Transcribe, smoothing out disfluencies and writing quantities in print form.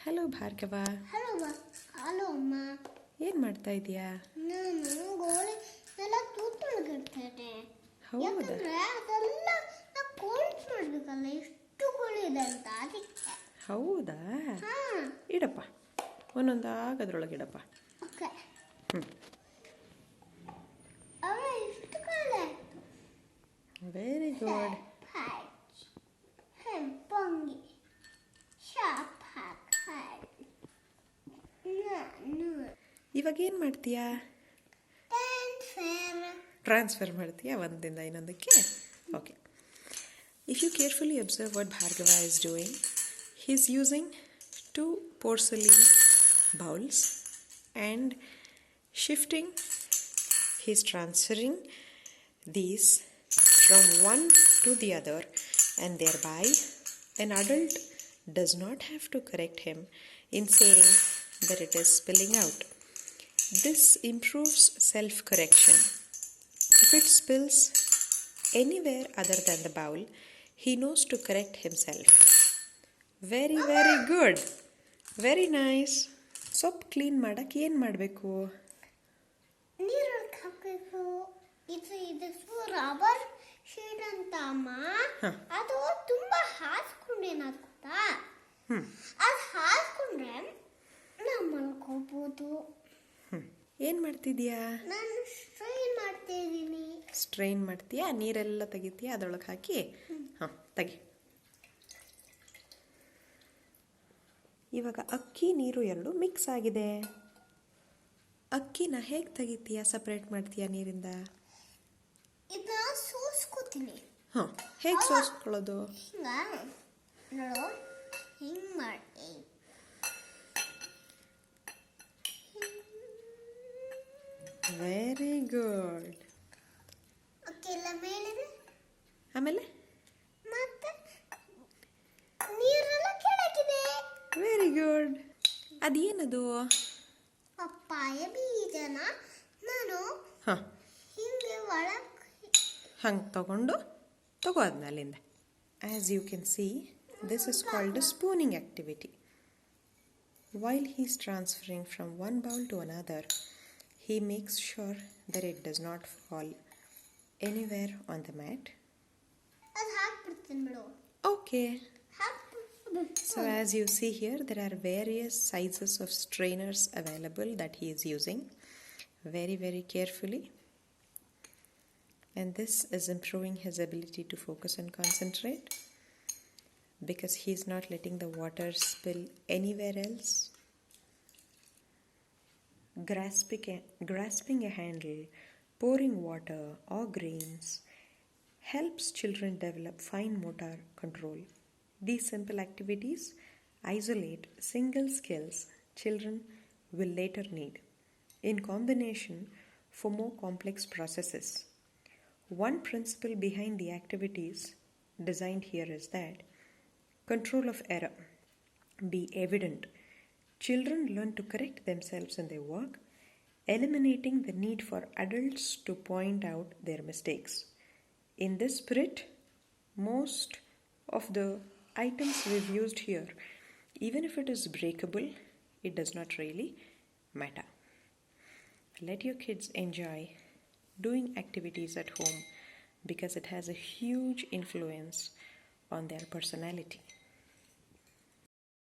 Hello Bhargava. Hello ಅಮ್ಮ. ಏನು ಮಾಡ್ತಾ ಇದೀಯಾ? ನಾನು ಗೋಳಿ ಎಲ್ಲ ತೂತೊಳಗಿಡ್ತೇನೆ. ಹೌದಾ? ಯಾಕಂದ್ರೆ ಅದೆಲ್ಲ ನಾವು ಕೋಲ್ಡ್ ಮಾಡಬೇಕಲ್ಲ, ಎಷ್ಟು ಗೋಳಿ ಇದೆ ಅಂತ ಅದಕ್ಕೆ. ಹೌದಾ? ಹಾಂ, ಇಡಪ್ಪ, ಒಂದೊಂದಾಗಿ ಅದ್ರೊಳಗೆ ಇಡಪ್ಪ. ಓಕೆ. ಹ್ಞೂ, ಅವ ಎಷ್ಟು ಕಾಲ ವೆರಿ ಗುಡ್. ಹೆಂಪಂಗಿ ಶಾಪ್ ಹಾಕಿ ಇವಾಗ ಏನು ಮಾಡ್ತೀಯಾ? ಟ್ರಾನ್ಸ್ಫರ್ ಮಾಡ್ತೀಯಾ ಒಂದಿಂದ ಇನ್ನೊಂದಕ್ಕೆ? Okay. If you carefully observe what Bhargava is doing, he is using 2 porcelain bowls and shifting, he is transferring these from one to the other, and thereby an adult does not have to correct him in saying that it is spilling out. This improves self-correction. If it spills anywhere other than the bowl, he knows to correct himself. Very, very good. Very nice. ಸೊಪ್ಪು clean ಮಾಡಕ್ಕೆ ಏನು ಮಾಡಬೇಕು? ನೀರೊಳಗೆ ಹಾಕಬೇಕು. ಇದು rubber sheet ಅಂತ ಅಮ್ಮ. ಅದು ತುಂಬಾ ಹಾಸ್ಕೊಂಡೇನಾದ್ರು ಗೊತ್ತಾ? ಅದು ಹಾಸ್ಕೊಂಡ್ರೆ ನಾವು ಮಲ್ಕೋಬಹುದು. ಏನು ಮಾಡ್ತಿದ್ಯಾ? ನಾನು ಸ್ಟ್ರೈನ್ ಮಾಡ್ತಾ ಇದ್ದೀನಿ. ಸ್ಟ್ರೈನ್ ಮಾಡ್ತೀಯಾ? ನೀರೆಲ್ಲ ತೆಗಿತೀಯಾ ಅದರೊಳಗೆ ಹಾಕಿ? ಹಾಂ, ತೆಗಿ. ಇವಾಗ ಅಕ್ಕಿ ನೀರು ಎರಡು ಮಿಕ್ಸ್ ಆಗಿದೆ. ಅಕ್ಕಿನ ಹೇಗೆ ತೆಗಿತೀಯಾ, ಸಪ್ರೇಟ್ ಮಾಡ್ತೀಯಾ ನೀರಿಂದ? ಇದನ್ನ ಸೋಸ್ಕೋತೀನಿ. ಹಾಂ, ಹೇಗೆ ಸೋಸ್ಕೊಳ್ಳೋದು? ನೋಡು, ಹಿಂಗೆ ಮಾಡಿ. Very good. ಅಕ್ಕಿ ಎಲ್ಲ ಮೇಲಿದೆ, ಆಮೇಲೆ ಮತ್ತೆ ನೀರೆಲ್ಲ ಕೆಳಗಿದೆ. Very good. ಅದೇನದು? ಪಪ್ಪಾಯ ಬೀಜನ ನಾನು ಹಿಂಗೆ ಒಳಗೆ ಹಂಗೆ ತಗೋ ಅದನ್ನ ಅಲ್ಲಿಂದ. As you can see, this is called a spooning activity. While he is transferring from one bowl to another, he makes sure that it does not fall anywhere on the mat. ಅದು ಹಾಕ್ಬಿಡ್ತೀನಿ ಬಿಡು. Okay. So as you see here, there are various sizes of strainers available that he is using very, very carefully. And this is improving his ability to focus and concentrate, because he is not letting the water spill anywhere else. Grasping a handle, pouring water or grains helps children develop fine motor control. These simple activities isolate single skills children will later need, in combination for more complex processes. One principle behind the activities designed here is that control of error be evident. Children learn to correct themselves in their work, eliminating the need for adults to point out their mistakes. In this spirit, most of the items we've used here, even if it is breakable, it does not really matter. Let your kids enjoy doing activities at home, because it has a huge influence on their personality.